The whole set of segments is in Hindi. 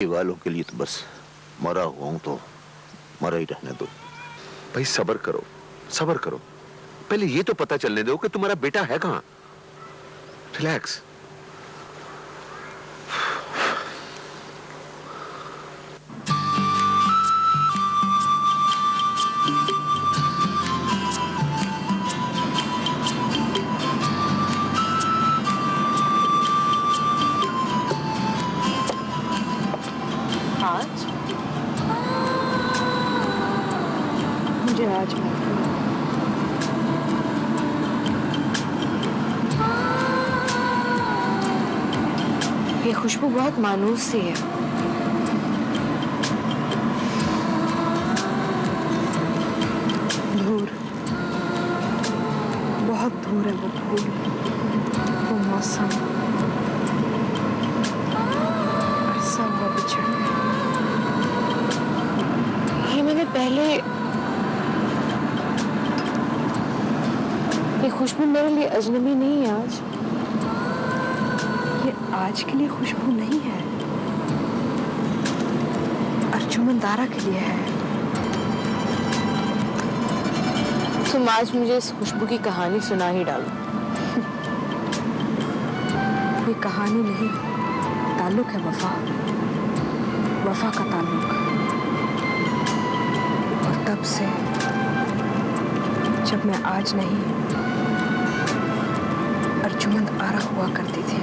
वालों के लिए तो बस मरा हुआ हूं तो मरा ही रहने दो। भाई सब्र करो, सब्र करो। पहले ये तो पता चलने दो कि तुम्हारा बेटा है कहां। रिलैक्स। आज मुझे आज मत करो। ये खुशबू बहुत मानूस सी है। धूर, बहुत धूर है वो फूल, वो मौसम, अरसा हुआ बिछड़। ये मैंने पहले, ये खुशबू मेरे लिए अजनबी नहीं है आज। ये आज के लिए खुशबू नहीं है, अर्जुमन दारा के लिए है। तुम आज मुझे इस खुशबू की कहानी सुना ही डालो। ये कहानी नहीं, ताल्लुक है वफा, वफा का ताल्लुक। और तब से जब मैं आज नहीं अर्जुमंद आरा हुआ करती थी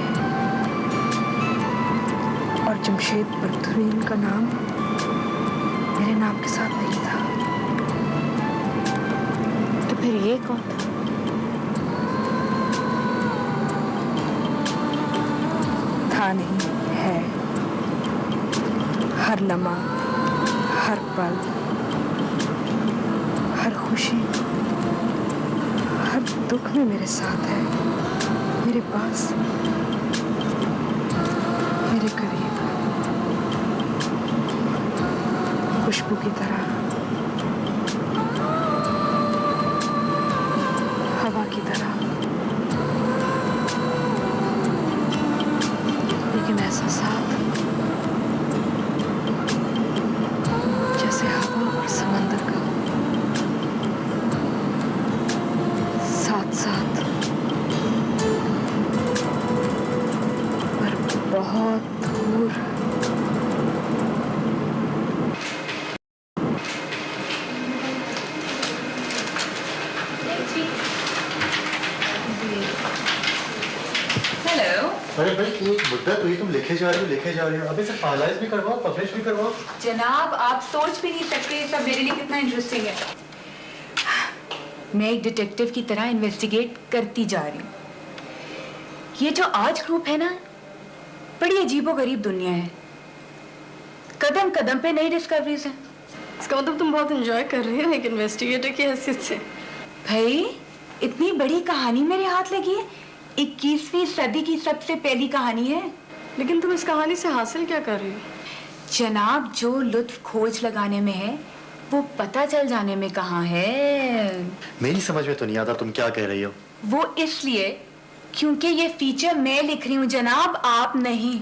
और जमशेद बरदुरीन का नाम मेरे नाम के साथ नहीं था, तो फिर ये कौन था? था नहीं, है। हर लम्हा, हर पल, हर खुशी, हर दुख में मेरे साथ है, मेरे पास, मेरे करीब, खुशबू की तरह, हवा की तरह। लेकिन ऐसा साथ जैसे हवा और समंदर का साथ साथ, पर बहुत दूर। हेलो। अरे भाई एक मुद्दत हुई, तुम लिखे जा रही हो। अभी से फाइनलाइज भी करवाओ, पब्लिश भी करवाओ। जनाब आप सोच भी नहीं सकते ये सब मेरे लिए कितना इंटरेस्टिंग है। मैं एक डिटेक्टिव की तरह इन्वेस्टिगेट करती जा रही हूँ। ये जो आज ग्रुप है ना, बड़ी अजीबोगरीब दुनिया है। कदम कदम पे नई डिस्कवरीज हैं। इसका मतलब तुम बहुत एंजॉय कर रही हो एक इन्वेस्टिगेटर की हैसियत से। भाई इतनी बड़ी कहानी मेरे हाथ लगी है, 21वीं सदी की सबसे पहली कहानी है। लेकिन तुम इस कहानी से हासिल क्या कर रही हो? जनाब जो लुत्फ खोज लगाने में है वो पता चल जाने में कहाँ है। मेरी समझ में तो नहीं आता तुम क्या कह रही हो। वो इसलिए क्योंकि ये फीचर मैं लिख रही हूँ जनाब, आप नहीं।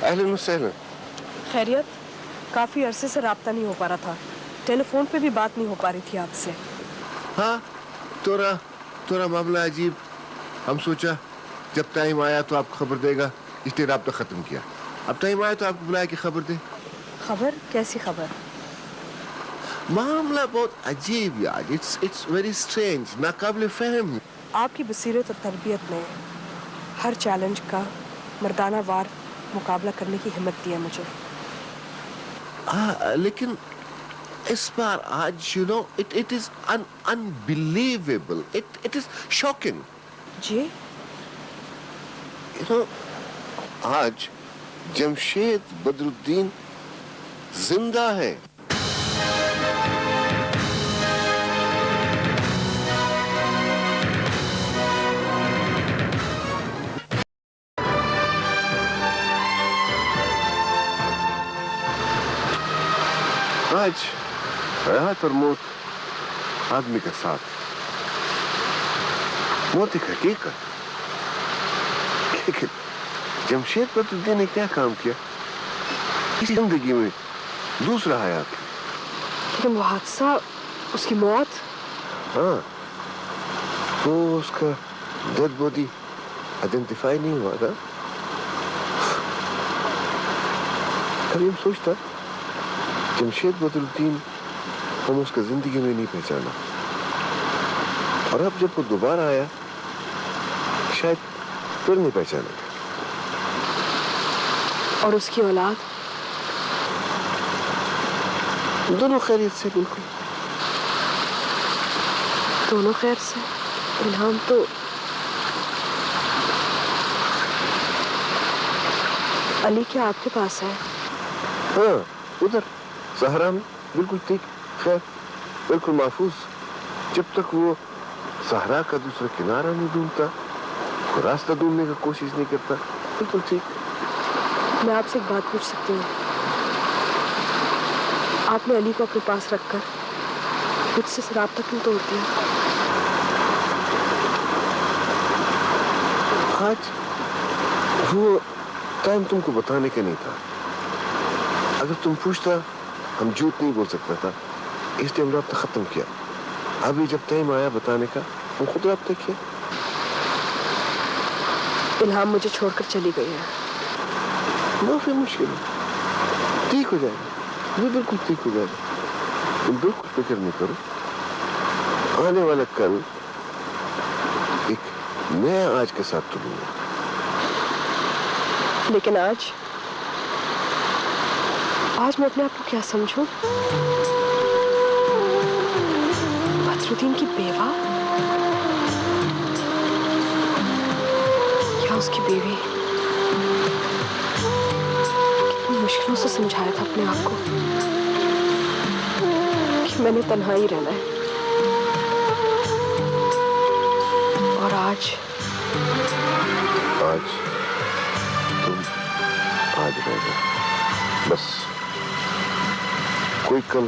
अहलन व सहलन। खैरियत? काफी अरसे से राब्ता नहीं हो पा रहा था, टेलीफोन पे भी बात नहीं हो पा रही थी आपसे। हाँ, तोरा मामला अजीब। हम सोचा जब टाइम आया तो आप खबर देगा, इसलिए राब्ता खत्म किया। अब टाइम आया तो आपको बुलाया कि खबर दे। खबर? कैसी खबर? मामला बहुत अजीब यार, इट्स वेरी स्ट्रेंज, नाकाबिल फहम। आपकी बसीरत और तरबियत ने हर चैलेंज का मर्दाना वार मुकाबला करने की हिम्मत दी है मुझे। लेकिन इस बार आज you know it is unbelievable, it is shocking. जी? यू नो आज जमशेद बदरुद्दीन जिंदा है। आज हयात और मौत आदमी का साथ, मौत एक हकीकत। लेकिन जमशेद बदरुद्दीन ने क्या काम किया इस जिंदगी में दूसरा हयात? लेकिन वो हादसा, उसकी मौत। हाँ, तो उसका डेड बॉडी आइडेंटिफाई नहीं हुआ था। कभी हम सोचता जमशेद बदरुद्दीन हम उसका जिंदगी में नहीं पहचाना, और अब जब वो दोबारा आया शायद फिर नहीं पहचाना। और उसकी औलाद दोनों खैरियत से, बिल्कुल दोनों खैर से। इल्हाम तो अली क्या आपके पास है? हाँ, उधर सहरा में बिल्कुल ठीक, खैर बिल्कुल महफूज। जब तक वो सहरा का दूसरा किनारा नहीं ढूंढता, वो रास्ता ढूंढने की कोशिश नहीं करता, बिल्कुल ठीक। मैं आपसे एक बात पूछ सकती हूँ? आपने अली को अपने पास रखकर मुझसे राब्ता क्यों तोड़ दिया? आज वो टाइम तुमको बताने का नहीं था। अगर तुम पूछता हम झूठ नहीं बोल सकता था, इसलिए हम राब्ता खत्म किया। अभी जब टाइम आया बताने का, हम खुद राब्ता किया। इल्हाम मुझे छोड़कर चली गई है। ना फिर मुश्किल है, ठीक हो जाएगा, वो बिल्कुल ठीक हो जाएगा। तुम बिल्कुल फिक्र नहीं करो। आने वाला कल एक नया आज के साथ तुलूंगा। लेकिन आज मैं अपने आप को क्या समझूं? बदरुद्दीन की बेवा या उसकी बीवी? कितनी मुश्किलों से समझाया था अपने आप को कि मैंने तन्हा ही रहना है, और आज तुम आज रह गए। बस कोई कल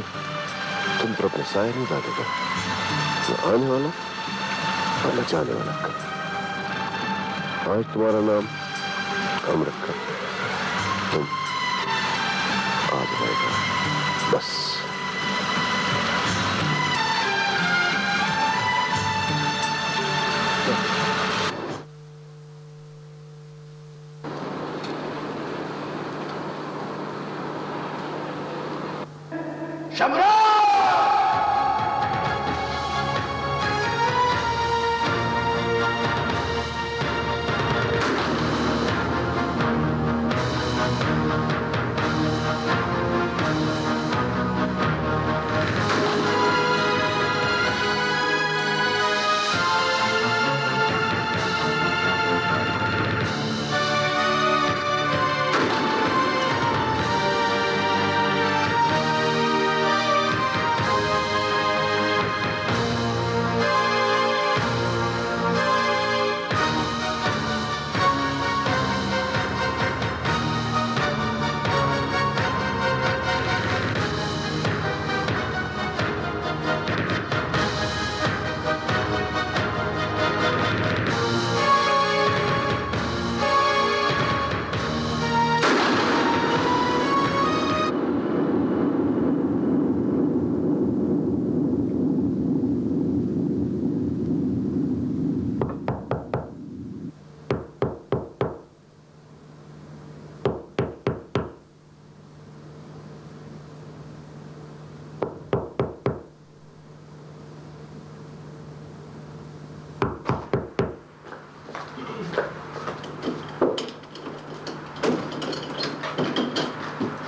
तुम पर अपने साए नहीं डालेगा, न आने वाला और न जाने वाला कल। आज तुम्हारा नाम हम रखा, तुम आज रहेगा, बस।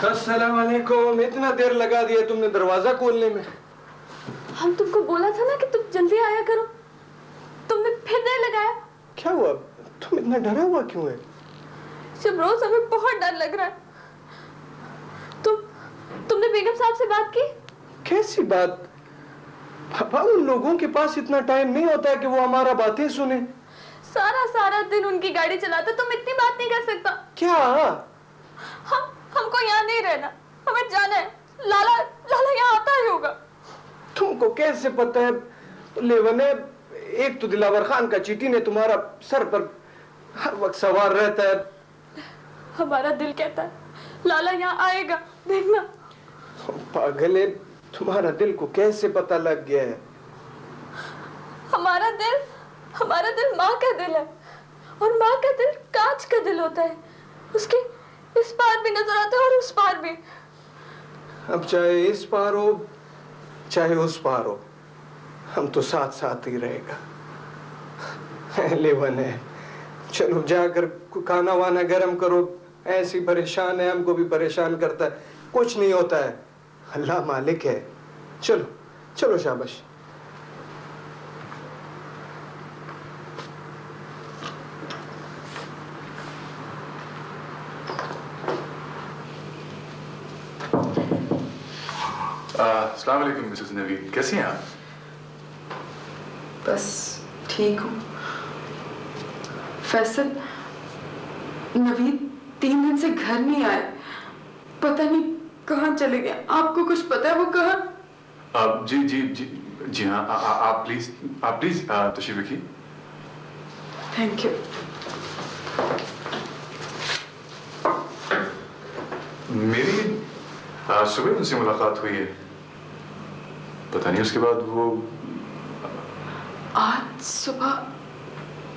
अस्सलाम वालेकुम। इतना देर लगा दिया तुमने दरवाजा खोलने में। हम तुमको बोला था ना कि तुम जल्दी आया करो, तुमने फिर देर लगाया। क्या हुआ? तुम इतना डरा हुआ क्यों है? शमरोज, हमें बहुत डर लग रहा है। तुमने बेगम साहब से बात की? कैसी बात? पापा, उन लोगों के पास इतना टाइम नहीं होता है कि वो हमारा बातें सुने। सारा दिन उनकी गाड़ी चलाते, तुम इतनी बात नहीं कर सकता क्या? हमको यहाँ नहीं रहना, हमें जाना है। लाला यहाँ आता ही होगा। तुमको कैसे पता है? लेवन है, एक तो दिलावर खान का चीटी ने तुम्हारा सर पर हर वक्त सवार रहता है। हमारा दिल कहता है लाला यहाँ आएगा, देखना। पागल है, तुम्हारा दिल को कैसे पता लग गया है? हमारा दिल माँ का दिल है, और माँ का दिल कांच का दिल होता है। उसके इस पार भी नजर आता है और उस पार भी। अब चाहे इस पार हो चाहे उस पार हो, हम तो साथ साथ ही रहेगा। लेवन है, चलो जाकर खाना वाना गरम करो। ऐसी परेशान है, हमको भी परेशान करता है। कुछ नहीं होता है, अल्लाह मालिक है। चलो चलो, शाबाश। अस्सलाम वालेकुम मिसेस नवीद, कैसी हैं आप? बस ठीक हूँ। फैसल, नवीद 3 दिन से घर नहीं आए, पता नहीं कहाँ चले गए। आपको कुछ पता है वो कहाँ? जी हाँ, आप प्लीज तशरीफ रखिए। Thank you. मेरी सुबह उनसे मुलाकात हुई है, पता नहीं उसके बाद वो। आज सुबह?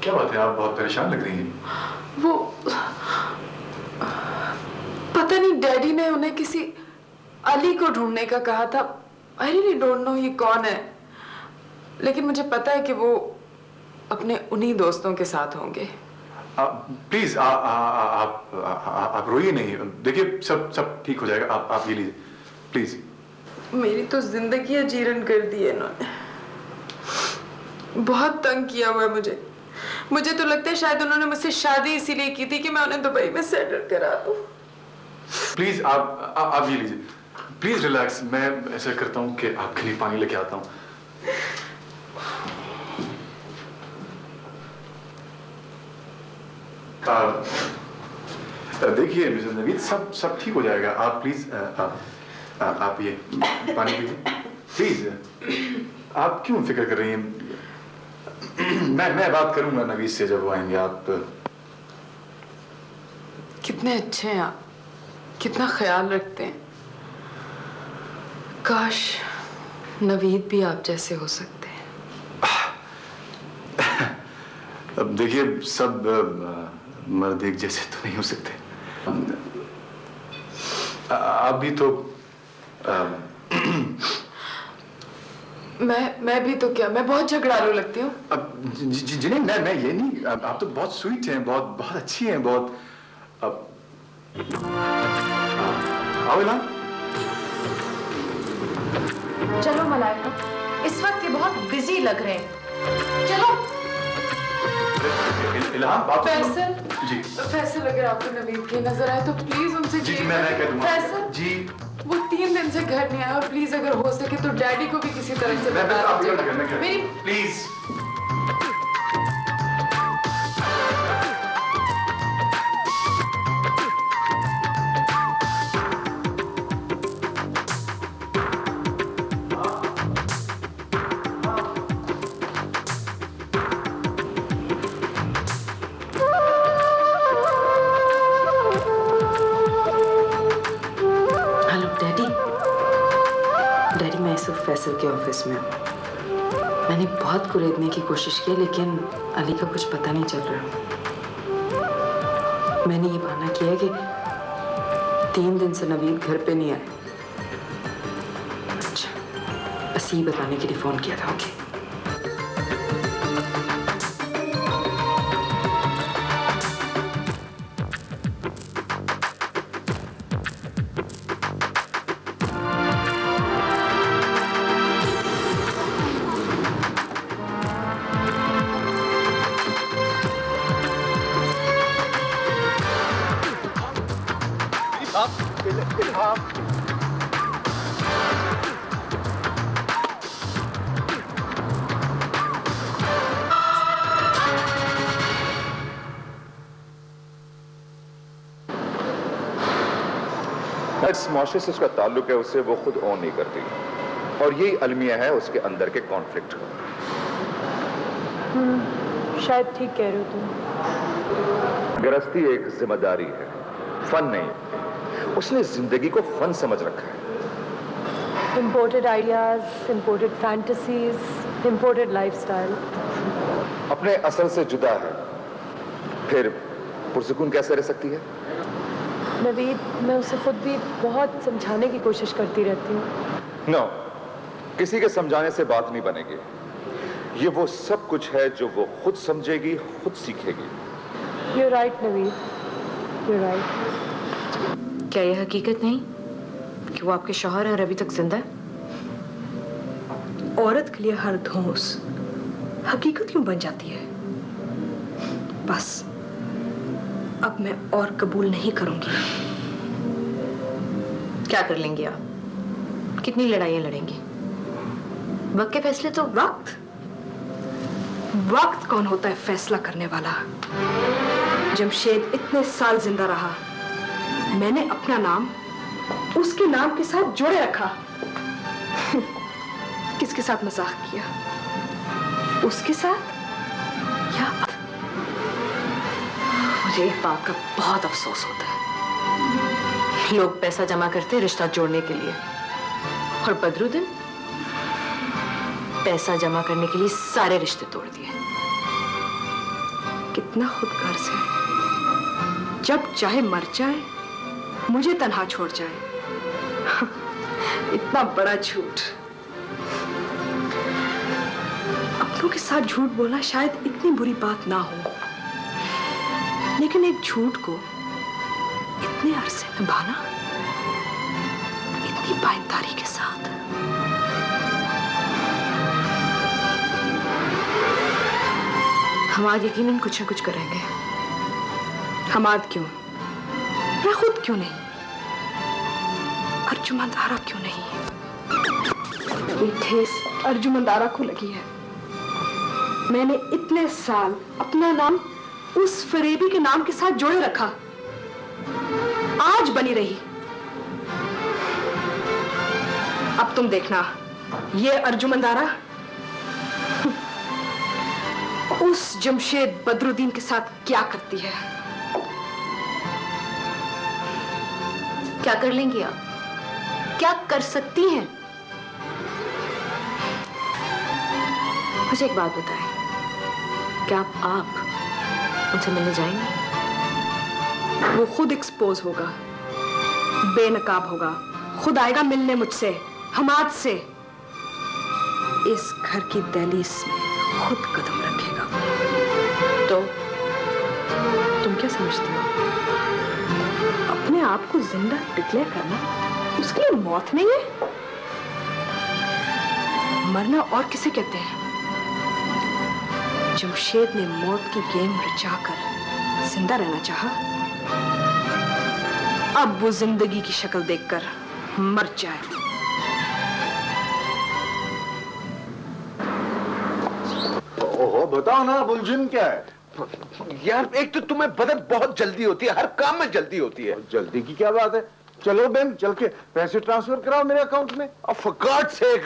क्या बात है, आप बहुत परेशान लग रही हैं। वो पता नहीं, डैडी ने उन्हें किसी अली को ढूंढने का कहा था। आई रियली डोंट नो ये कौन है, लेकिन मुझे पता है कि वो अपने उन्हीं दोस्तों के साथ होंगे। प्लीज आप रोइए नहीं, देखिए सब ठीक हो जाएगा। आप ये लीजिए प्लीज। मेरी तो जिंदगी अजीरन कर दी है इन्होंने, बहुत तंग किया हुआ है मुझे तो लगता है शायद उन्होंने मुझसे शादी इसीलिए की थी कि मैं उन्हें दुबई में सेटल करा दूं। प्लीज आप ये लीजिए, प्लीज रिलैक्स। मैं ऐसा करता हूँ कि आपके लिए पानी लेके आता हूँ। देखिए मिसेस नवीद, सब ठीक हो जाएगा। आप प्लीज आप ये पानी पीजिए प्लीज। आप क्यों फिक्र कर रही हैं? मैं बात करूंगा नवीद से जब वो आएंगे। आप कितने अच्छे हैं आप, कितना ख्याल रखते हैं। काश नवीद भी आप जैसे हो सकते हैं। अब देखिए, सब मर्द एक जैसे तो नहीं हो सकते। आप भी तो मैं भी तो क्या, मैं बहुत झगड़ालू लगती हूँ। अब जी नहीं, मैं ये नहीं। आप तो बहुत स्वीट हैं, बहुत अच्छी हैं, बहुत। अब आओ इल्हाम। चलो मलाइका, इस वक्त ये बहुत बिजी लग रहे हैं। चलो। इल्हाम, बात फैसल जी। फैसल, अगर आपको नवीद की नजर आए तो प्लीज उनसे जी मैं कह दूंगा। फैसल जी, वो 3 दिन से घर नहीं आया, और प्लीज अगर हो सके तो डैडी को भी किसी तरह से बता दीजिए। मेरी प्लीज। फैसल के ऑफिस में मैंने बहुत कुरेदने की कोशिश की, लेकिन अली का कुछ पता नहीं चल रहा। मैंने ये बहाना किया कि 3 दिन से नवीद घर पे नहीं आए। अच्छा, बस ये बताने के लिए फोन किया था। ओके। जिस माशरे से उसका ताल्लुक है उससे वो खुद ऑन नहीं करती, और यही अलमिया है उसके अंदर के कॉन्फ्लिक्ट का। शायद ठीक कह रहे हो तुम। गृहस्थी एक जिम्मेदारी है, फन नहीं। उसने जिंदगी को फन समझ रखा है। Imported ideas, imported fantasies, imported lifestyle. अपने असल से जुदा है, फिर पुरसुकून कैसे रह सकती है? नवीद, मैं उसे खुद भी बहुत समझाने की कोशिश करती रहती हूँ। नो, किसी के समझाने से बात नहीं बनेगी। ये वो सब कुछ है जो वो खुद समझेगी, खुद सीखेगी। You're right, Naveed. You're right। क्या यह हकीकत नहीं कि वो आपके शौहर है और अभी तक जिंदा है? औरत के लिए हर धौंस हकीकत क्यों बन जाती है? बस अब मैं और कबूल नहीं करूंगी। क्या कर लेंगी आप? कितनी लड़ाइयां लड़ेंगी? वक्त के फैसले तो वक्त कौन होता है फैसला करने वाला? जमशेद इतने साल जिंदा रहा, मैंने अपना नाम उसके नाम के साथ जोड़े रखा। किसके साथ मजाक किया? उसके साथ या मुझे एक बात का बहुत अफसोस होता है। लोग पैसा जमा करते हैं रिश्ता जोड़ने के लिए, और बदरुद्दीन पैसा जमा करने के लिए सारे रिश्ते तोड़ दिए। कितना खुदगर्ज है, जब चाहे मर जाए, मुझे तन्हा छोड़ जाए। इतना बड़ा झूठ। अपनों के साथ झूठ बोलना शायद इतनी बुरी बात ना हो, लेकिन एक झूठ को इतने अरसे निभाना, इतनी बाइंदारी के साथ। हम आज यकीनन कुछ न कुछ करेंगे। हम आज क्यों? मैं खुद क्यों नहीं? अर्जुमंद आरा क्यों नहीं? ये ठेस अर्जुमंद आरा को लगी है। मैंने इतने साल अपना नाम उस फरेबी के नाम के साथ जोड़े रखा, आज बनी रही। अब तुम देखना, ये अर्जुमंद आरा उस जमशेद बदरुद्दीन के साथ क्या करती है। क्या कर लेंगी आप? क्या कर सकती हैं? मुझे एक बात बताएं, क्या आप उनसे मिलने जाएंगे? वो खुद एक्सपोज होगा, बेनकाब होगा, खुद आएगा मिलने मुझसे, हमाद से। इस घर की दहलीज में खुद कदम रखेगा। तो तुम क्या समझती हो? अपने आप को जिंदा डिक्लेयर करना उसके लिए मौत नहीं है? मरना और किसे कहते हैं? जमशेद ने मौत की गेम रचाकर जिंदा रहना चाहा, अब वो जिंदगी की शक्ल देखकर मर जाए। ओहो, बताओ ना, बुलझिन क्या है? यार, एक तो तुम्हें बदत बहुत जल्दी होती है, हर काम में जल्दी होती है। जल्दी की क्या बात है? चलो बेन, चल के पैसे ट्रांसफर कराओ मेरे अकाउंट में। For God sake,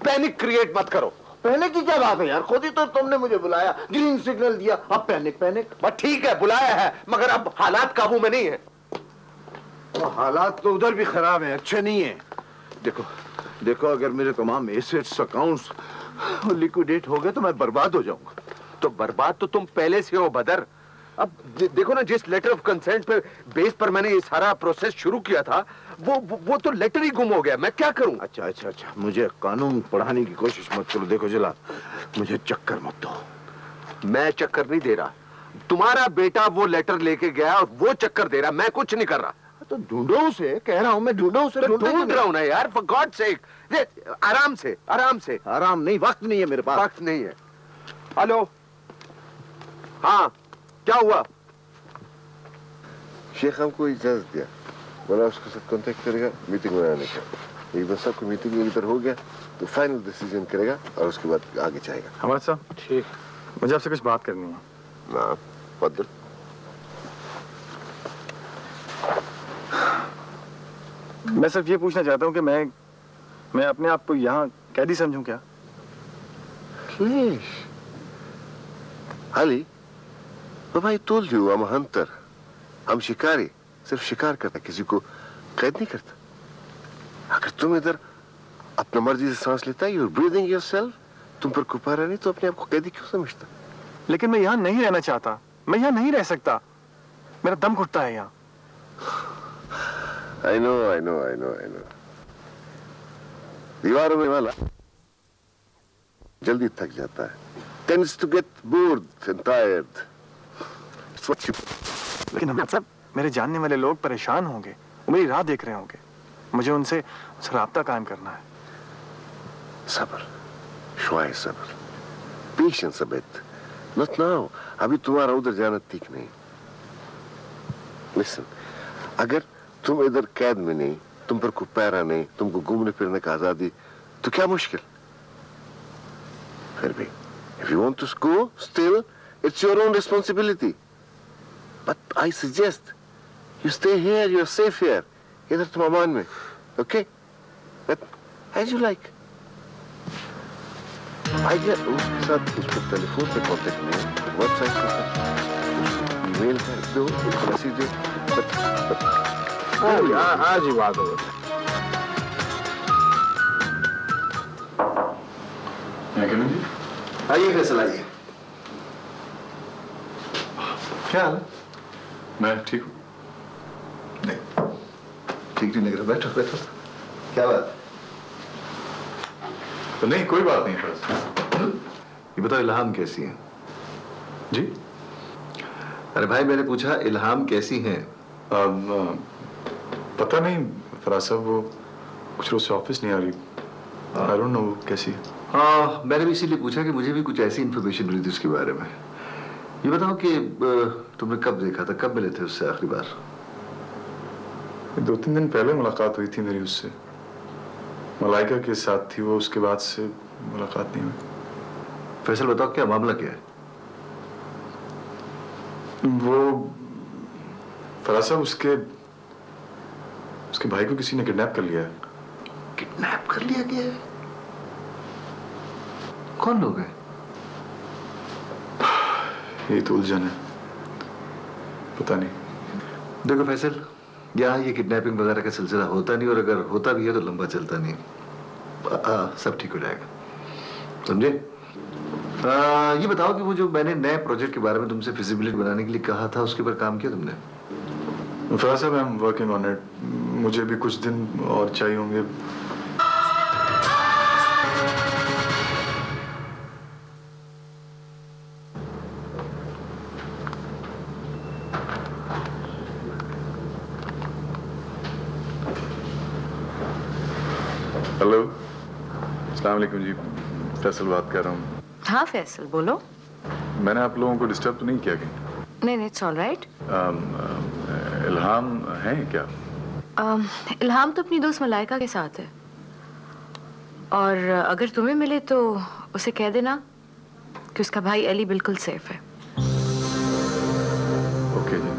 panic create मत करो। पहले की क्या बात है यार? खुद ही तो तुमने मुझे बुलाया, ग्रीन सिग्नल दिया, अब पैनिक। बस ठीक है, बुलाया है, मगर अब हालात काबू में नहीं है। तो हालात तो उधर भी खराब है, अच्छे नहीं है। देखो अगर मेरे तमाम एसेट्स अकाउंट्स लिक्विडेट हो गए तो मैं बर्बाद हो जाऊंगा। तो बर्बाद तो तुम पहले से हो बदर। अब देखो ना, जिस लेटर ऑफ कंसेंट पे बेस पर मैंने ये सारा प्रोसेस शुरू किया था, वो तो लेटर ही गुम हो गया। मैं क्या करूं? अच्छा, मुझे कानून पढ़ाने की कोशिश मत करो। देखो जला, मुझे चक्कर मत दो। मैं चक्कर नहीं दे रहा, तुम्हारा बेटा वो लेटर लेके गया और वो चक्कर दे रहा, मैं कुछ नहीं कर रहा। तो ढूंढो उसे, कह रहा हूं मैं, ढूंढो उसे। ढूंढ रहा हूं ना यार, फॉर गॉड सेक। आराम से। आराम नहीं, वक्त नहीं है मेरे पास। वक्त नहीं है। हेलो, हाँ, क्या हुआ? शेख हमको इजाजत दिया, बोला उसके साथ कांटेक्ट करेगा मीटिंग बनाने का। एक बार सबको मीटिंग इधर हो गया तो फाइनल डिसीजन करेगा और उसके बाद आगे जाएगा। हमारे साहब ठीक, मुझे आपसे कुछ बात करनी है। ना पद्र, मैं सिर्फ ये पूछना चाहता हूँ कि मैं अपने आप को यहाँ कैदी समझूं क्या? Please. Ali, Baba, I told you I'm a hunter. हम शिकारी, सिर्फ शिकार करता, किसी को कैद नहीं करता। अगर तुम इधर अपना मर्जी से सांस लेता है, you're breathing yourself, तुम पर कुपारा नहीं तो अपने आप को कैदी क्यों समझता? लेकिन मैं यहाँ नहीं रहना चाहता, मैं यहाँ नहीं रह सकता, मेरा दम घुटता है यहाँ। I know. दीवारों में वाला जल्दी थक जाता है, tends to get bored and tired. It's what you... लेकिन मतलब मेरे जानने वाले लोग परेशान होंगे, वो मेरी राह देख रहे होंगे, मुझे उनसे राब्ता कायम करना है। सब्र, शुआए सब्र, patience a bit. Not now. अभी तुम्हारा उधर जाना ठीक नहीं। Listen, अगर तुम इधर कैद में नहीं, तुम पर कोई पैरा नहीं, तुमको घूमने फिरने का आजादी, तो क्या मुश्किल? फिर भी, if you want to go, still, it's your own responsibility. But I suggest you stay here. You're safe here. इधर तुम अमान में, okay? But as you like. Idea उसके साथ उस पर टेलीफोन पे कांटेक्ट नहीं, वेबसाइट पे ईमेल कर दो, मैसेज दो, आज ही बात हो। आइए फैसल, आइए। क्या हाल है? मैं ठीक हूँ। नहीं, ठीक नहीं लग रहा। बैठो बैठो। क्या बात? तो नहीं, कोई बात नहीं बस। ये बताओ, इल्हाम कैसी है? जी? अरे भाई, मैंने पूछा इल्हाम कैसी हैं? पता नहीं फराज साहब, वो कुछ रोज से ऑफिस नहीं आ रही। आई डोंट नो कैसी है। हाँ, मैंने भी इसीलिए पूछा कि मुझे भी कुछ ऐसी इन्फॉर्मेशन मिली थी उसके बारे में। ये बताओ कि तुमने कब देखा था, कब मिले थे उससे आखिरी बार? 2-3 दिन पहले मुलाकात हुई थी मेरी उससे। मलाइका के साथ थी वो, उसके बाद से मुलाकात नहीं हुई। फैसल बताओ, क्या मामला क्या है? वो फराज साहब, उसके भाई को किसी ने किडनैप कर लिया है। किडनैप कर लिया गया है? कौन लोग हैं? ये तो उलझन है, पता नहीं। देखो फैसल, यहाँ ये किडनैपिंग वगैरह का सिलसिला होता नहीं, और अगर होता भी है तो लंबा चलता नहीं। सब ठीक हो जाएगा, समझे? ये बताओ कि वो जो मैंने नए प्रोजेक्ट के बारे में तुमसे फिजिबिलिटी बनाने के लिए कहा था, उसके ऊपर काम किया तुमने? फराज साहब, I am working on it. मुझे भी कुछ दिन और चाहिए होंगे। हेलो, अस्सलाम वालेकुम जी, फैसल बात कर रहा हूँ। हाँ फैसल, बोलो। मैंने आप लोगों को डिस्टर्ब तो नहीं किया कहीं? नहीं, इट्स ऑल राइट। इल्हाम है क्या? इल्हाम तो अपनी दोस्त मलाइका के साथ है, और अगर तुम्हें मिले तो उसे कह देना कि उसका भाई अली बिल्कुल सेफ है। ओके जी।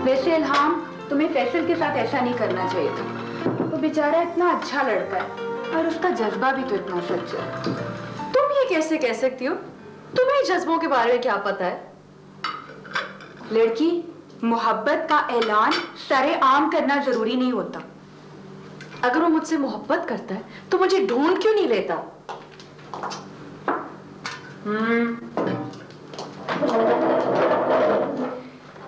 वैसे इल्हाम, तुम्हें फैसल के साथ ऐसा नहीं करना चाहिए था। वो बेचारा इतना अच्छा लड़का है, और उसका जज्बा भी तो इतना सच्चा है। तुम ये कैसे कह सकती हो? तुम्हें जज्बों के बारे में क्या पता है? लड़की, मोहब्बत का ऐलान सरेआम करना जरूरी नहीं होता। अगर वो मुझसे मोहब्बत करता है तो मुझे ढूंढ क्यों नहीं लेता?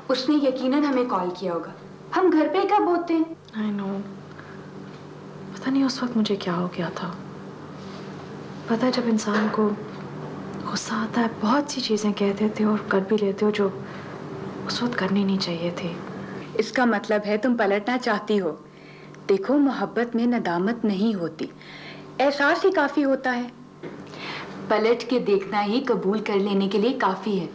उसने यकीनन हमें कॉल किया होगा। हम घर पे कब होते हैं? आई नो, पता नहीं उस वक्त मुझे क्या हो गया था। पता है, जब इंसान को गुस्सा आता है, बहुत सी चीजें कह देते हो और कर भी लेते हो जो उस वक्त करनी नहीं चाहिए थी। इसका मतलब है तुम पलटना चाहती हो। देखो, मोहब्बत में नदामत नहीं होती, एहसास ही काफी होता है। पलट के देखना ही कबूल कर लेने के लिए काफी है।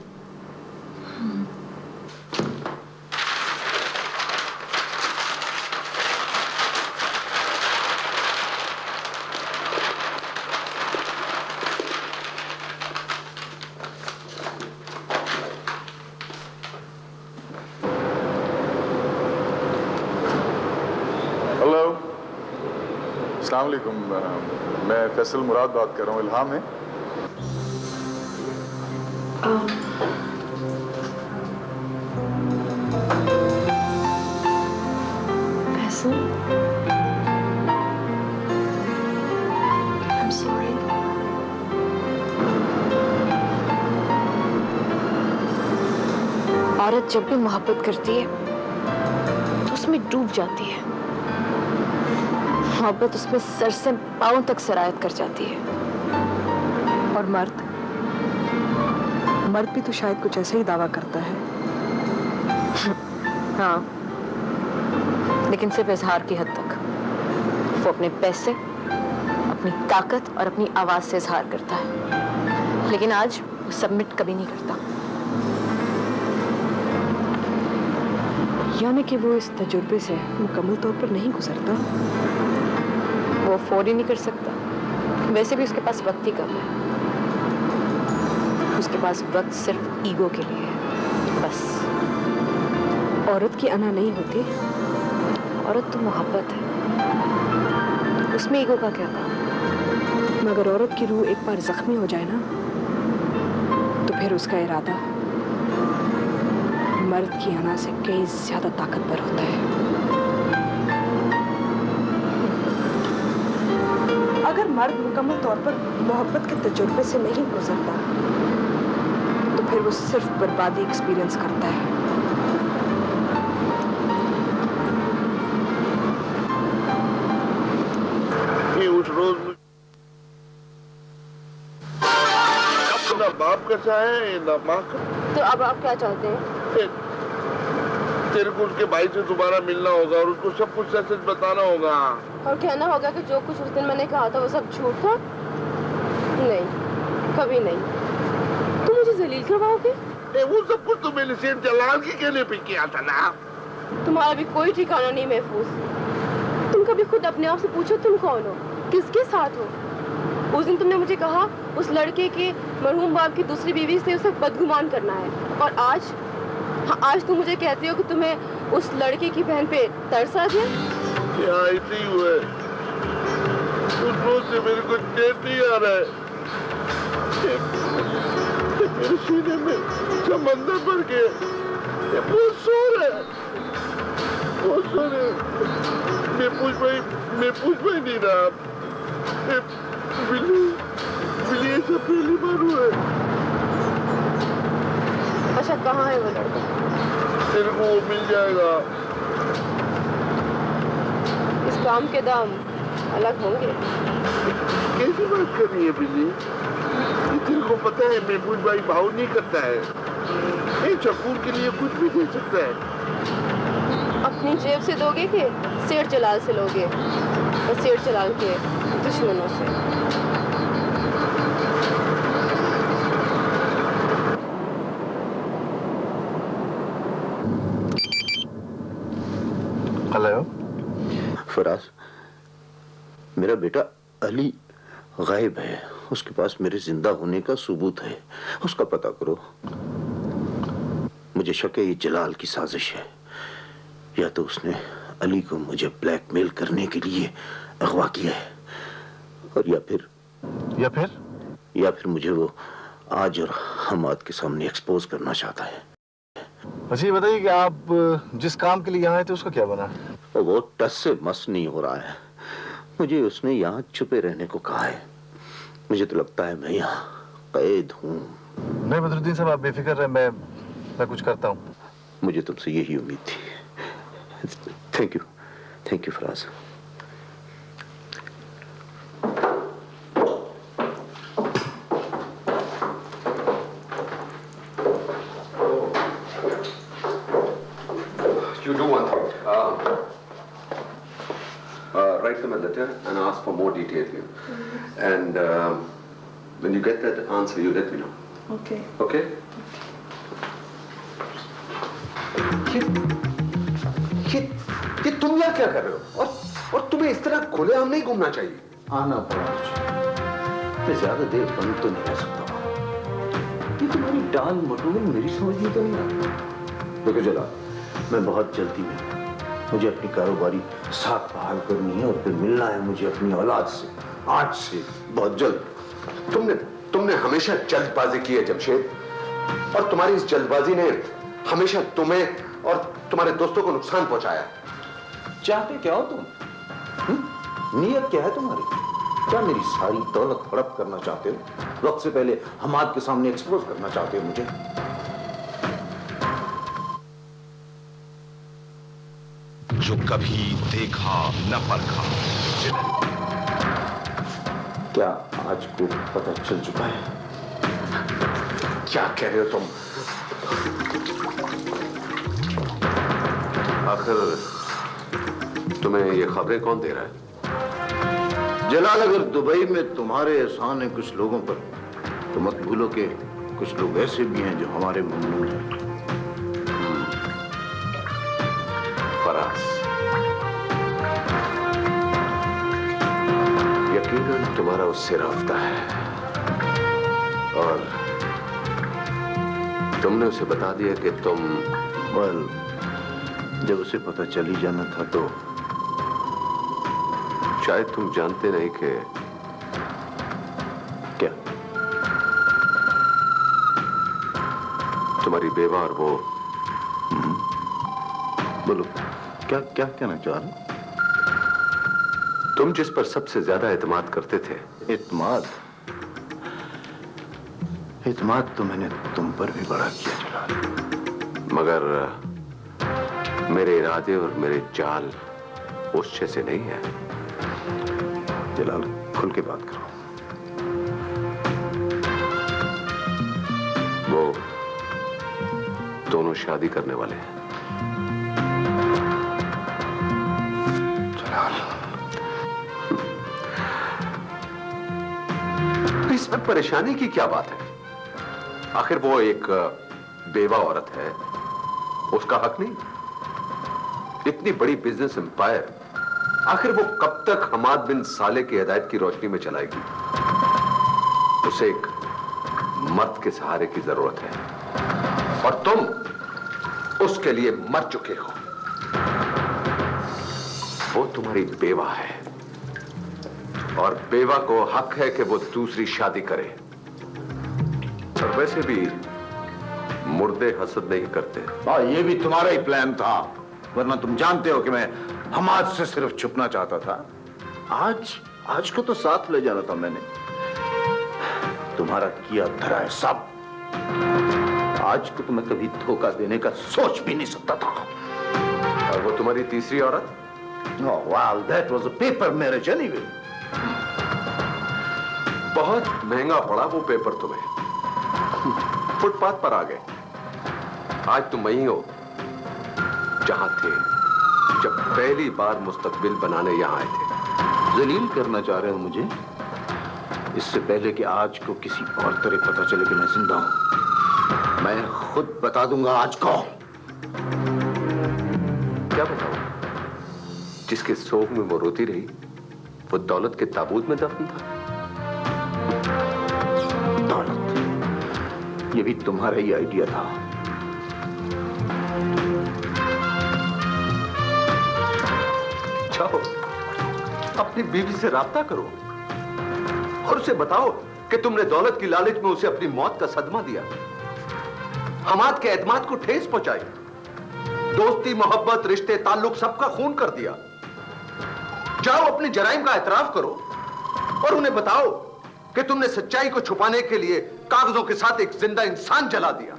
हेलो, अस्सलाम वालेकुम। मैं फैसल मुराद बात कर रहा हूँ। इल्हाम है? Faisal, I'm sorry. औरत जब भी मोहब्बत करती है तो उसमें डूब जाती है। मोहब्बत उसमें सर से पांव तक सरायत कर जाती है। और मर्द भी तो शायद कुछ ऐसा ही दावा करता है। हाँ, लेकिन सिर्फ इजहार की हद तक। वो अपने पैसे, अपनी ताकत और अपनी आवाज से इजहार करता है, लेकिन आज वो सबमिट कभी नहीं करता। यानी कि वो इस तजुर्बे से मुकम्मल तौर पर नहीं गुजरता। वो अफोर्ड ही नहीं कर सकता। वैसे भी उसके पास वक्त ही कम है। उसके पास वक्त सिर्फ ईगो के लिए है, बस। औरत की अना नहीं होती। औरत तो मोहब्बत है, उसमें ईगो का क्या काम? मगर औरत की रूह एक बार जख्मी हो जाए ना, तो फिर उसका इरादा मर्द की अना से कई ज्यादा ताकतवर होता है। अगर मर्द मुकम्मल तौर पर मोहब्बत के तजुर्बे से नहीं गुजरता, तो फिर वो सिर्फ बर्बादी एक्सपीरियंस करता है। उस रोज ना बाप का चाहे ना माँ का। तो अब आप क्या चाहते हैं? तेरे को उसके भाई से दोबारा मिलना होगा और उसको सब कुछ सच सच बताना होगा। और कहना होगा कि जो कुछ उस दिन मैंने कहा था वो सब झूठ था? नहीं, कभी नहीं। तुम मुझे जलील करवाओगे? वो सब कुछ तो मैंने सेठ जलाल के कहने पे किया था ना। तुम्हारा भी कोई ठिकाना नहीं महफूज। तुम कभी खुद अपने आप से पूछो तुम कौन हो, किसके साथ हो? उस दिन तुमने मुझे कहा उस लड़के के मरहूम बाप की दूसरी बीवी से उसे बदगुमान करना है, और आज हाँ, आज तुम मुझे कहते हो कि तुम्हें उस लड़के की बहन पे तरस आ गया। क्या ऐसे ही हुआ है? उस रोज से मेरे को चैन नहीं आ रहा है। मेरे सीने में समंदर भर के बहुत शोर है, बहुत शोर है। मैं पूछ पाई नहीं रहा। बिल्ली ये सब पहली बार हुआ है। अच्छा, कहाँ है वो लड़का? तेरे को वो मिल जाएगा। इस काम के दाम अलग होंगे। कैसी बात कर रही है बिल्ली? तेरे को पता है महबूब भाई भाव नहीं करता है। एक शकूर के लिए कुछ भी दे सकता है। अपनी जेब से दोगे कि सेठ जलाल से लोगे? और सेठ जलाल के दुश्मनों से? हेलो फराज, मेरा बेटा अली गायब है। उसके पास मेरे जिंदा होने का सबूत है। उसका पता करो। मुझे शक है ये जलाल की साजिश है। या तो उसने अली को मुझे ब्लैकमेल करने के लिए अगवा किया है, और या फिर मुझे वो आज और हमाद के सामने एक्सपोज करना चाहता है। अच्छा ये बताइए कि आप जिस काम के लिए यहाँ आए थे उसका क्या बना? वो टस से मस नहीं हो रहा है। मुझे उसने यहाँ छुपे रहने को कहा है। मुझे तो लगता है मैं यहाँ कैद हूँ। नहीं बदरुद्दीन साहब, आप बेफिक्र रहे, मैं कुछ करता हूँ। मुझे तुमसे यही उम्मीद थी। Thank you Faraz. You do one thing. Right write them a letter and ask for more detail. And when you get that answer, you let me know. Okay. Okay? ये तुम यहाँ क्या कर रहे हो? और तुम्हें इस तरह खुलेआम नहीं घूमना चाहिए। आना पड़ा मुझे। मैं ज्यादा देर बंद तो नहीं रह सकता। ये तुम्हारी डाल मटोल मेरी समझ में तो नहीं आता। देखो जला, मैं बहुत जल्दी में हूं। मुझे अपनी कारोबारी साख बहाल करनी है और फिर मिलना है मुझे अपनी औलाद से, आज से बहुत जल्द। तुमने हमेशा जल्दबाजी की है जमशेद, और तुम्हारी इस जल्दबाजी ने हमेशा तुम्हें और तुम्हारे दोस्तों को नुकसान पहुंचाया। चाहते क्या हो तुम? नीयत क्या है तुम्हारी? क्या मेरी सारी दौलत हड़प करना चाहते हो? वक्त से पहले हमाद के सामने एक्सपोज करना चाहते हो मुझे? जो कभी देखा न परखा। क्या आज को पता चल चुका है? क्या कह रहे हो तुम? आखिर तुम्हें ये खबरें कौन दे रहा है? जलाल, अगर दुबई में तुम्हारे एहसान है कुछ लोगों पर, तो मत भूलो कि कुछ लोग ऐसे भी हैं जो हमारे ममनून हैं। फराज, यकीनन तुम्हारा उससे राब्ता है और तुमने उसे बता दिया कि तुम। वेल, जब उसे पता चल ही जाना था तो शायद तुम जानते नहीं कि क्या तुम्हारी बेवा और वो। बोलो, क्या क्या कहना चाह रहे? तुम जिस पर सबसे ज्यादा एतमाद करते थे। एतमाद तो मैंने तुम पर भी बड़ा किया जलाल, मगर मेरे इरादे और मेरे चाल उस जैसे नहीं है। जलाल, खुल के बात करो। वो दोनों शादी करने वाले हैं। इसमें परेशानी की क्या बात है? आखिर वो एक बेवा औरत है, उसका हक नहीं? इतनी बड़ी बिजनेस एम्पायर, आखिर वो कब तक हमाद बिन साले की हिदायत की रोशनी में चलाएगी? उसे एक मर्द के सहारे की जरूरत है और तुम उसके लिए मर चुके हो। वो तुम्हारी बेवा है और बेवा को हक है कि वो दूसरी शादी करे। और वैसे भी मुर्दे हसद नहीं करते। हाँ, ये भी तुम्हारा ही प्लान था, वरना तुम जानते हो कि मैं हमाद से सिर्फ छुपना चाहता था। आज को तो साथ ले जाना था मैंने। तुम्हारा किया धरा है सब। आज को तो मैं कभी धोखा देने का सोच भी नहीं सकता था। और वो तुम्हारी तीसरी औरत? Oh, well, that was a paper marriage anyway. बहुत महंगा पड़ा वो पेपर तुम्हें। फुटपाथ पर आ गए। आज तुम वही हो जहां थे जब पहली बार मुस्तकबिल बनाने यहां आए थे। जलील करना चाह रहे हो मुझे? इससे पहले कि आज को किसी और तरह पता चले कि मैं जिंदा हूं, मैं खुद बता दूंगा आज को। क्या बताऊं? जिसके सोग में वो रोती रही, वो दौलत के ताबूत में दफन था। दौलत, ये भी तुम्हारा ही आइडिया था। जाओ, अपनी बीवी से राब्ता करो और उसे बताओ कि तुमने दौलत की लालच में उसे अपनी मौत का सदमा दिया, हमाद के एतमाद को ठेस पहुंचाई, दोस्ती, मोहब्बत, रिश्ते, ताल्लुक सबका खून कर दिया। जाओ, अपने जराइम का एतराफ करो और उन्हें बताओ कि तुमने सच्चाई को छुपाने के लिए कागजों के साथ एक जिंदा इंसान जला दिया।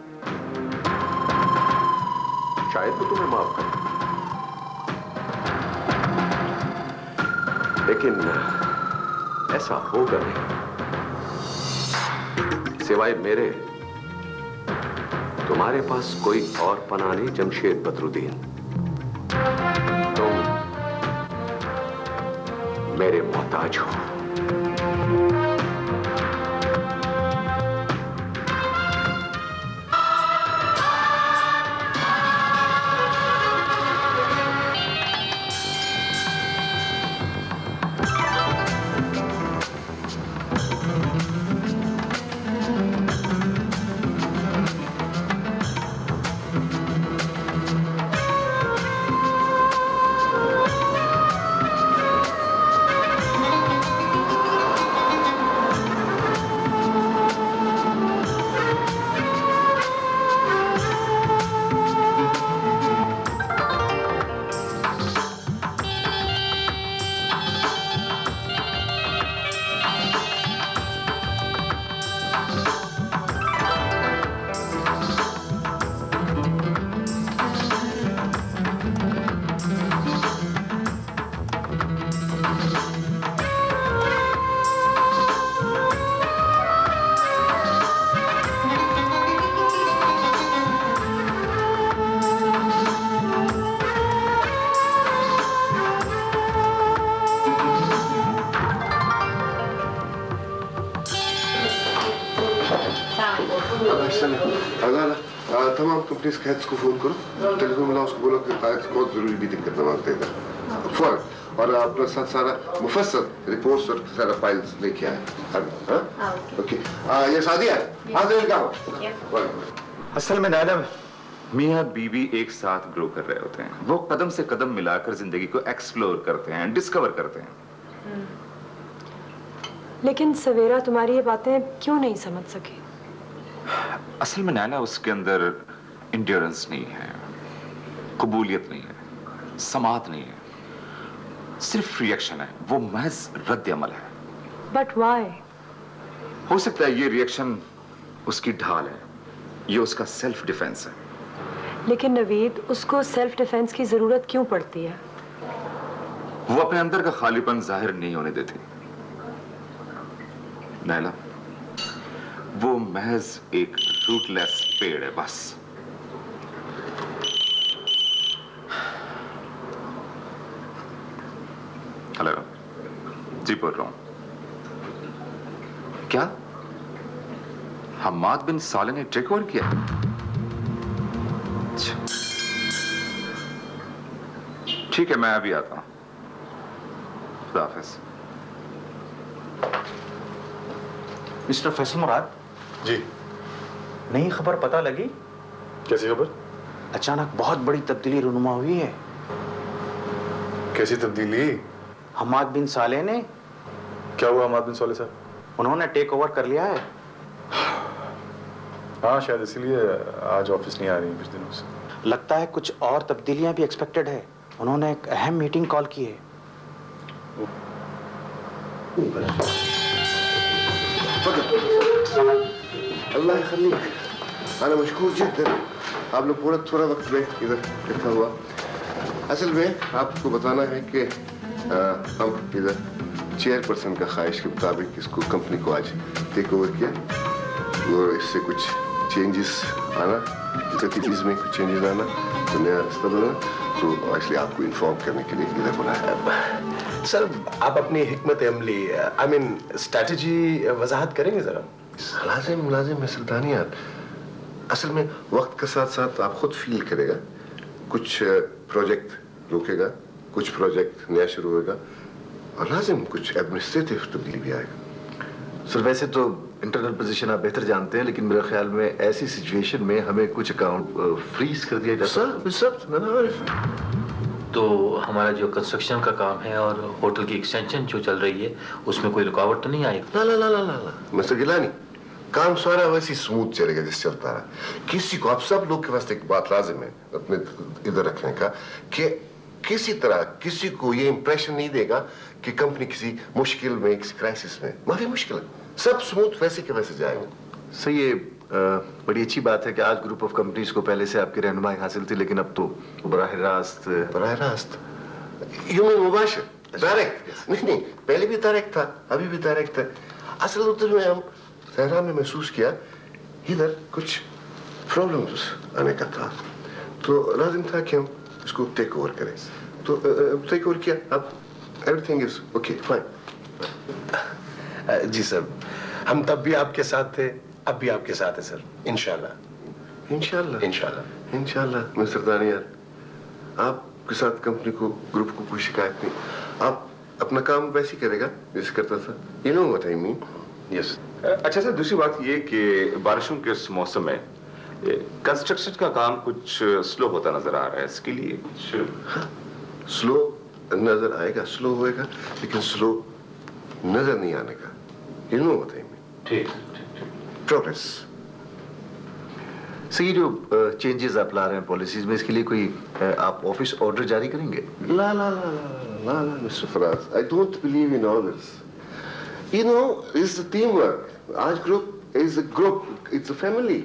शायद वो तुम्हें माफ करे, लेकिन ऐसा होगा नहीं। सिवाय मेरे तुम्हारे पास कोई और पनाह नहीं मेरे मोहताज हो। तमाम कंपनीज के हेड्स को फोन करो, टेलीफोन मिला, उसको बोलो कि कागज बहुत जरूरी मीटिंग करना मांगते हैं फौरन, और अपना साथ सारा मुफस्सल रिपोर्ट्स और सारा फाइल्स लेके आए। ओके, ये सादिया हाजिर का असल में नायला, मियाँ बीवी एक साथ ग्रो कर रहे होते हैं। वो कदम से कदम मिलाकर जिंदगी को एक्सप्लोर करते हैं, डिस्कवर करते हैं। लेकिन सवेरा तुम्हारी ये बातें क्यों नहीं समझ सके? असल में नायला, उसके अंदर इंड्योरेंस नहीं है, कबूलियत नहीं है, समात नहीं है, सिर्फ रिएक्शन है। वो महज रद्द अमल है। But why? हो सकता है ये रिएक्शन उसकी ढाल है, ये उसका सेल्फ डिफेंस है। लेकिन नवीद, उसको सेल्फ डिफेंस की जरूरत क्यों पड़ती है? वो अपने अंदर का खालीपन जाहिर नहीं होने देती नायला। वो महज एक रूटलेस पेड़ है, बस। हेलो जी, बोल रहा हूं। क्या हम्माद बिन साले ने टेक ओवर किया? ठीक है, मैं अभी आता हूं। खुदा हाफिज। मिस्टर फैसल मुराद जी। नई खबर पता लगी? कैसी खबर? अचानक बहुत बड़ी तब्दीली रूनुमा हुई है। कैसी तब्दीली? हम्माद बिन साले ने। क्या हुआ हम्माद बिन साले साहब? उन्होंने टेक ओवर कर लिया है। हाँ, शायद इसीलिए आज ऑफिस नहीं आ रही कुछ दिनों से। लगता है कुछ और तब्दीलियां भी एक्सपेक्टेड है। उन्होंने एक अहम मीटिंग कॉल की है। अल्लाह यखल्लीक, अना मशकूर जिद्दन। आप लोग पूरा थोड़ा वक्त में इधर इकट्ठा हुआ। असल में आपको बताना है कि हम इधर चेयरपर्सन का ख्वाहिश के मुताबिक इसको कंपनी को आज टेक ओवर किया, और इससे कुछ चेंजेस आना, एक्टिविटीज में कुछ चेंजेस आना, तो नया रास्ता बना, तो इसलिए आपको इन्फॉर्म करने के लिए इधर बुलाया। सर, आप अपनी हिकमत अमली, आई मीन स्ट्रैटेजी वजाहत करेंगे जरा? लाजिम लाजिम है सुल्तानियात। असल में वक्त के साथ साथ आप खुद फील करेगा, कुछ प्रोजेक्ट रुकेगा, कुछ प्रोजेक्ट नया शुरू होगा, और लाजिम कुछ एडमिनिस्ट्रेटिव तब्दीली भी आएगा। सर, वैसे तो इंटरनल पोजीशन आप बेहतर जानते हैं, लेकिन मेरे ख्याल में ऐसी सिचुएशन में हमें कुछ अकाउंट फ्रीज कर दिया जाता है। तो हमारा जो कंस्ट्रक्शन का काम है और होटल की एक्सटेंशन जो चल रही है, उसमें कोई रुकावट तो नहीं आएगी? ला ला ला ला ला मिस्टर गिलानी, काम सारा वैसे स्मूथ चलेगा जैसे चलता रहा। किसी को, आप सब लोग के पास एक बात लाजिम है अपने इधर रखने का, कि किसी तरह किसी को ये इंप्रेशन नहीं देगा कि कंपनी किसी मुश्किल में, किसी क्राइसिस में। माफी मुश्किल है, सब स्मूथ वैसे के वैसे जाएंगे। सही है। बड़ी अच्छी बात है कि आज ग्रुप ऑफ कंपनीज को पहले से आपकी रहनुमाई हासिल थी, लेकिन अब तो बराह रास्त यूं मुबाशिर डायरेक्ट, नहीं पहले भी डायरेक्ट था, अभी भी डायरेक्ट है। असल उधर में हम सहरा में महसूस किया इधर कुछ प्रॉब्लम्स आने का था, तो लाजिम था कि हम इसको टेक ओवर करें। तो टेक ओवर किया। अब एवरीथिंग इज ओके, फाइन। जी सर, हम तब भी आपके साथ थे, अब भी आपके साथ है सर, इंशाल्लाह। इंशाल्लाह इंशाल्लाह इंशाल्लाह। मिस्टर दानियाल, आपके साथ कंपनी को, ग्रुप को कोई शिकायत नहीं। आप अपना काम वैसे ही करेगा जैसे करता था। You know what I mean? Yes. अच्छा सर, दूसरी बात ये कि बारिशों के इस मौसम में कंस्ट्रक्शन का काम कुछ स्लो होता नजर आ रहा है, इसके लिए कुछ स्लो नजर आएगा, स्लो होएगा, लेकिन स्लो नजर नहीं आने का। You know what I mean? ठीक। प्रोग्रेस। सर, ये जो चेंजेस आप ला रहे हैं पॉलिसीज में, इसके लिए कोई आप ऑफिस ऑर्डर जारी करेंगे? ला ला ला ला ला ला mister Faraz, I don't believe in orders. You know, it's a team work. आज group is a group, it's a family.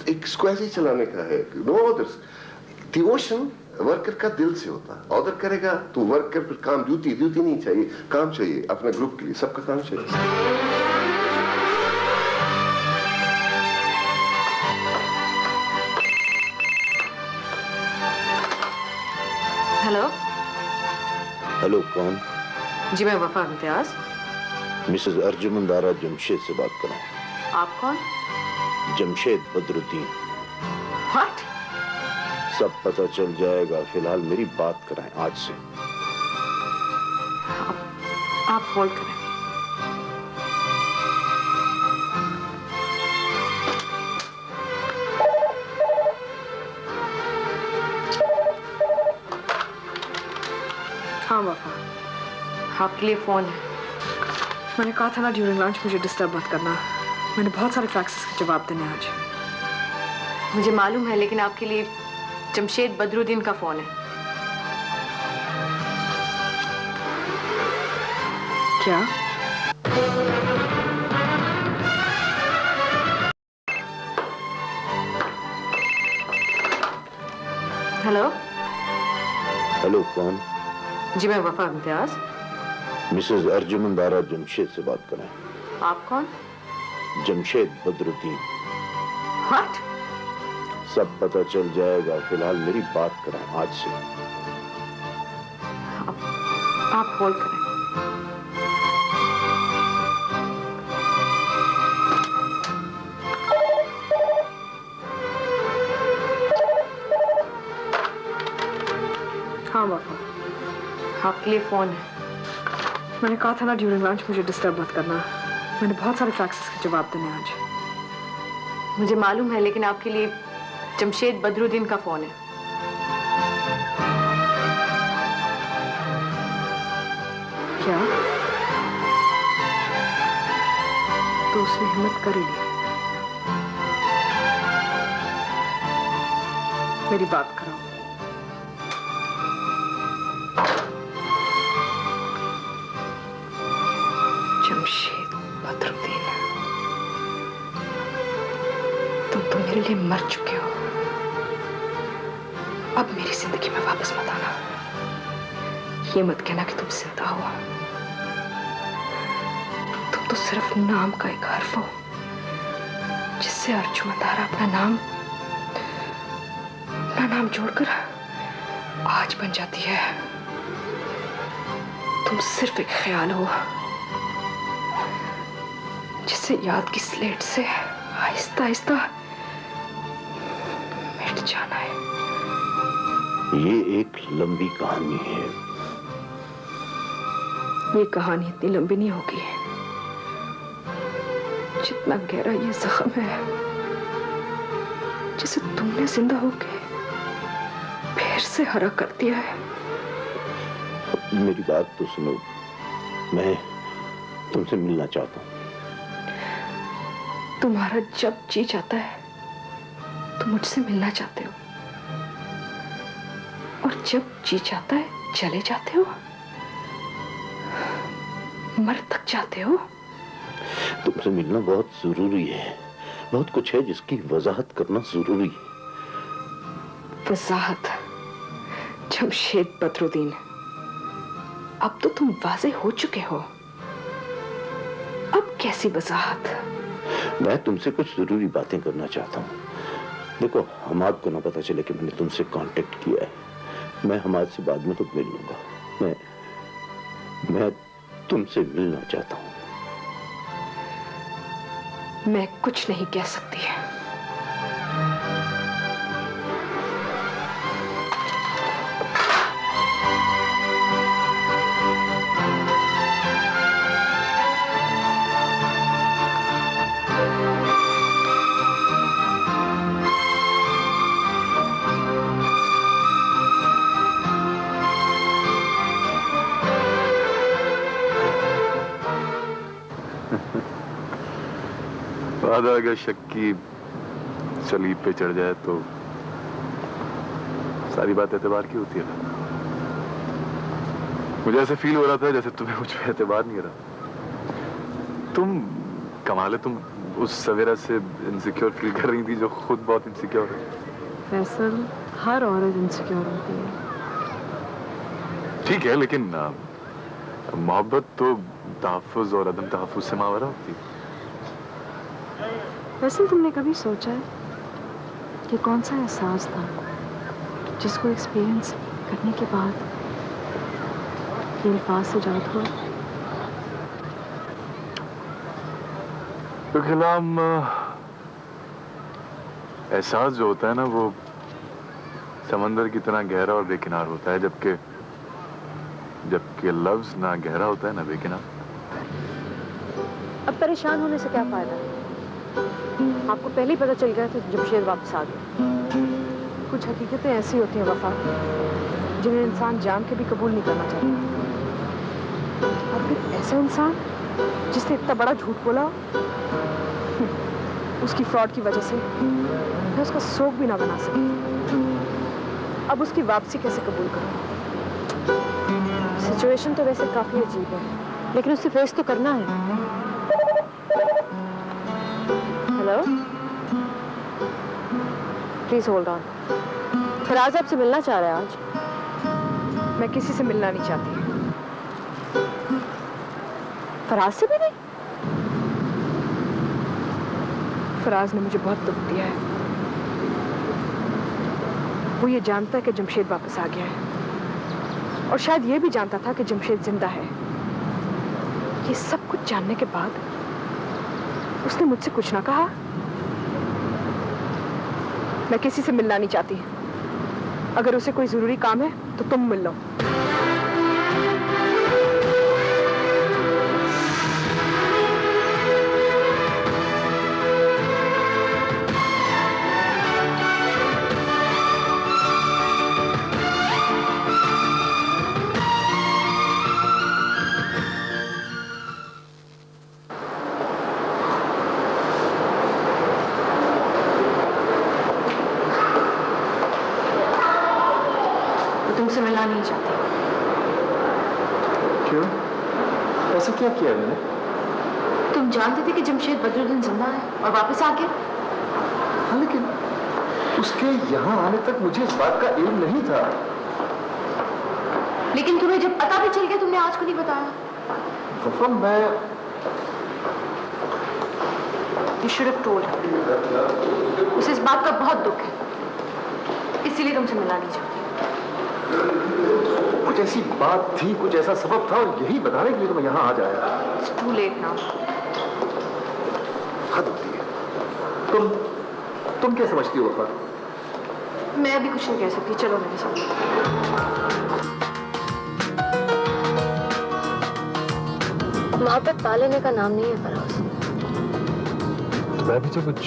इसको ऐसे ही चलाने का है, नो ऑर्डर्स। डिवोशन वर्कर का दिल से होता है। ऑर्डर करेगा तो वर्कर फिर काम, ड्यूटी नहीं चाहिए, काम चाहिए अपने ग्रुप के लिए, सबका काम चाहिए। हेलो। हेलो, कौन? जी मैं वफा इम्तियाज। मिसेस अर्जुमंद आरा जमशेद से बात कर रहा हूँ। आप कौन? जमशेद बदरुद्दीन। व्हाट? सब पता चल जाएगा, फिलहाल मेरी बात कराएं आज से। आप होल्ड करें। हाँ वफा, आपके लिए फोन है। मैंने कहा था ना ड्यूरिंग लंच मुझे डिस्टर्ब मत करना। मैंने बहुत सारे फैक्सेस के जवाब देने आज। मुझे मालूम है, लेकिन आपके लिए जमशेद बदरुद्दीन का फोन है। क्या? हेलो। हेलो, कौन? जी मैं वफा इम्तियाज। मिसेस अर्जुमंद आरा जमशेद से बात कर रहे हैं। आप कौन? जमशेद बदरुद्दीन। व्हाट? सब पता चल जाएगा, फिलहाल मेरी बात कराएं आज से। आप होल्ड करें। हाँ वफा, आपके लिए फोन है। मैंने कहा था ना ड्यूरिंग लंच मुझे डिस्टर्ब मत करना। मैंने बहुत सारे फैक्सेस के जवाब देने आज। मुझे मालूम है, लेकिन आपके लिए जमशेद बदरुद्दीन का फोन है। क्या? तो उसने हिम्मत कर ली। मेरी बात कराओ। जमशेद बदरुद्दीन, तुम तो मेरे लिए मर चुके हो। अब मेरी जिंदगी में वापस मत आना। ये मत कहना कि तुम जिंदा हो। तुम तो सिर्फ नाम का एक हर्फ हो, जिससे अर्जुमंद आरा अपना नाम जोड़कर आज बन जाती है। तुम सिर्फ एक ख्याल हो, जिसे याद की स्लेट से आहिस्ता आहिस्ता मिट जाना है। ये एक लंबी कहानी है। ये कहानी इतनी लंबी नहीं होगी जितना गहरा ये जख्म है, जिसे तुमने जिंदा होके फिर से हरा कर दिया है। मेरी बात तो सुनो, मैं तुमसे मिलना चाहता हूँ। तुम्हारा जब जी चाहता है तुम मुझसे मिलना चाहते हो, और जब जी चाहता है चले जाते हो, मर तक जाते हो। तुमसे मिलना बहुत जरूरी है। बहुत कुछ है जिसकी वजाहत करना जरूरी है। वजाहत? जमशेद बदरुद्दीन, अब तो तुम वाजे हो चुके हो। अब कैसी वजाहत? मैं तुमसे कुछ जरूरी बातें करना चाहता हूँ। देखो, हमाद को ना पता चले कि मैंने तुमसे कांटेक्ट किया है। मैं हमाद से बाद में तो मिल लूंगा। मैं तुमसे मिलना चाहता हूं। मैं कुछ नहीं कह सकती है। वादा अगर शक की सलीब पे चढ़ जाए तो सारी बात एतबार की होती है ना। मुझे ऐसे फील हो रहा था जैसे तुम्हें मुझ पे एतबार नहीं रहा। तुम कमाल है, तुम उस सवेरा से इनसिक्योर फील कर रही थी जो खुद बहुत इनसिक्योर है। फैसल, हर औरत इनसिक्योर होती है। ठीक है, लेकिन मोहब्बत तो तहफ्फुज़ और अदम तहफ्फुज़ से मावरा होती है। वैसे तुमने कभी सोचा है कि कौन सा एहसास था जिसको एक्सपीरियंस करने के बाद ये अल्फाज से जात हुआ? तो खिलाम एहसास जो होता है ना वो समंदर की तरह गहरा और बेकिनार होता है, जबकि लफ्ज ना गहरा होता है ना बेकिनार। अब परेशान होने से क्या फायदा? आपको पहले ही पता चल गया था जमशेद वापस आ गया। कुछ हकीकतें ऐसी होती हैं वफा, जिन्हें इंसान जान के भी कबूल नहीं करना चाहता। और फिर ऐसा इंसान जिसने इतना बड़ा झूठ बोला, उसकी फ्रॉड की वजह से मैं उसका शौक भी ना बना सकी। अब उसकी वापसी कैसे कबूल करूं? सिचुएशन तो वैसे काफी अजीब है, लेकिन उसे फेस तो करना है। Hello, please hold on. Faraz आपसे मिलना चाह रहा है आज। मैं किसी से मिलना नहीं चाहती। फराज से भी नहीं? फराज ने मुझे बहुत दुख दिया है। वो ये जानता है कि जमशेद वापस आ गया है, और शायद ये भी जानता था कि जमशेद जिंदा है। ये सब कुछ जानने के बाद उसने मुझसे कुछ ना कहा। मैं किसी से मिलना नहीं चाहती। अगर उसे कोई जरूरी काम है तो तुम मिल लो। तुमसे मिलना नहीं चाहती। क्यों? ऐसा क्या किया मैंने? तुम जानते थे कि जमशेद बदरुद्दीन जिंदा है और वापस आ गया? हाँ, लेकिन उसके यहाँ आने तक मुझे इस बात का इल्म नहीं था। लेकिन तुम्हें जब पता भी चल गया तुमने आज को नहीं बताया। वफा, मैं You should have told her. उसे इस बात का बहुत दुख है, इसीलिए तुमसे मिलना नहीं चाहती। कुछ ऐसी बात थी, कुछ ऐसा सबब था, और यही बताने के लिए तो मैं यहाँ आ जाया। It's too late now. हद होती है। तुम क्या समझती हो वफा? मैं अभी कुछ नहीं कह सकती, चलो मेरे साथ। मोहब्बत पा लेने का नाम नहीं है फराज। मैं भी तो कुछ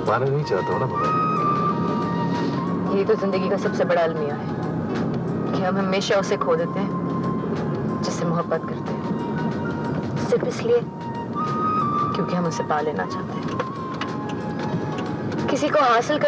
पाना नहीं चाहता हूँ ना बाबा। ये तो जिंदगी का सबसे बड़ा अलमिया है कि हम हमेशा उसे खो देते हैं जिससे मोहब्बत करते हैं, सिर्फ इसलिए क्योंकि हम उसे पा लेना चाहते हैं। किसी को हासिल कर